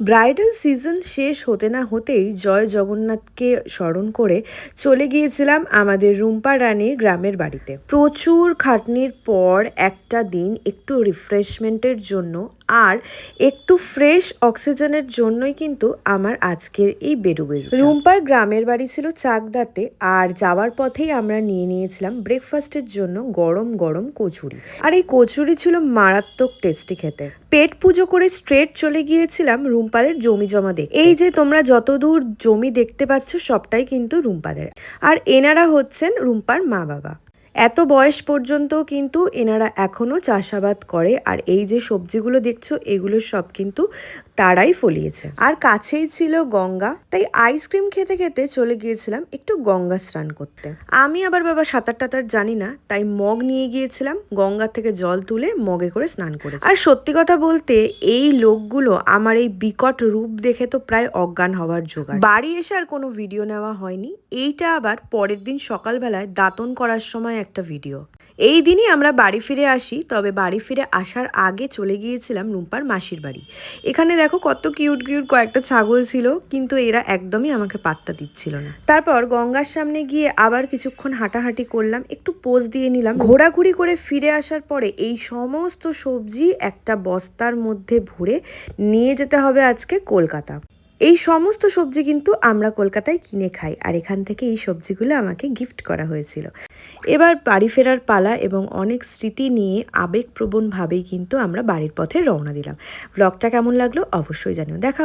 Bridal season শেষ হতে না হতেই জয় জগন্নাথকে স্মরণ করে চলে গিয়েছিলাম আমাদের রুম্পা রানীর গ্রামের বাড়িতে। প্রচুর খাটনির পর একটা দিন একটু রিফ্রেশমেন্টের জন্য আর একটু ফ্রেশ অক্সিজেনের জন্যই কিন্তু আমার আজকের এই বেরুবেরু। রুম্পার গ্রামের বাড়ি ছিল চাকদাতে, আর যাওয়ার পথেই আমরা নিয়ে নিয়েছিলাম ব্রেকফাস্টের জন্য গরম গরম কচুরি। আর এই কচুরি ছিল মারাত্মক টেস্টি খেতে। পেট পুজো করে স্ট্রেট চলে গিয়েছিলাম রুম্পাদের জমি জমা দেখতে। এই যে তোমরা যতদূর জমি দেখতে পাচ্ছ সবটাই কিন্তু রুম্পাদের, আর এনারা হচ্ছেন রুম্পার মা বাবা। এত বয়স পর্যন্ত কিন্তু এনারা এখনো চাষাবাদ করে, আর এই যে সবজিগুলো দেখছো এগুলো সব কিন্তু তারাই ফলিয়েছে। আর কাছেই ছিল গঙ্গা, তাই আইসক্রিম খেতে খেতে চলে গিয়েছিলাম একটু গঙ্গা স্নান করতে। আমি আবার বাবা সাঁতার টাতার জানি না, তাই মগ নিয়ে গিয়েছিলাম, গঙ্গা থেকে জল তুলে মগে করে স্নান করেছি। আর সত্যি কথা বলতে এই লোকগুলো আমার এই বিকট রূপ দেখে তো প্রায় অজ্ঞান হওয়ার জোগাড়। বাড়ি এসে আর কোনো ভিডিও নেওয়া হয়নি, এইটা আবার পরের দিন সকালবেলায় দাঁতন করার সময় একটা ভিডিও। এই দিনই আমরা বাড়ি ফিরে আসি, তবে বাড়ি ফিরে আসার আগে চলে গিয়েছিলাম রুম্পার মাসির বাড়ি। এখানে দেখো কত কিউট কিউট কয়েকটা ছাগল ছিল, কিন্তু এরা একদমই আমাকে পাত্তা দিচ্ছিল না। তারপর গঙ্গার সামনে গিয়ে আবার কিছুক্ষণ হাঁটাহাঁটি করলাম, একটু পোজ দিয়ে নিলাম। ঘোরাঘুরি করে ফিরে আসার পরে এই সমস্ত সবজি একটা বস্তার মধ্যে ভরে নিয়ে যেতে হবে আজকে কলকাতা। এই সমস্ত সবজি কিন্তু আমরা কলকাতায় কিনে খাই, আর এখান থেকে এই সবজিগুলো আমাকে গিফট করা হয়েছিল। এবার বাড়ি ফেরার পালা, এবং অনেক স্মৃতি নিয়ে আবেগপ্রবণভাবেই কিন্তু আমরা বাড়ির পথে রওনা দিলাম। ব্লগটা কেমন লাগলো অবশ্যই জানিও। দেখা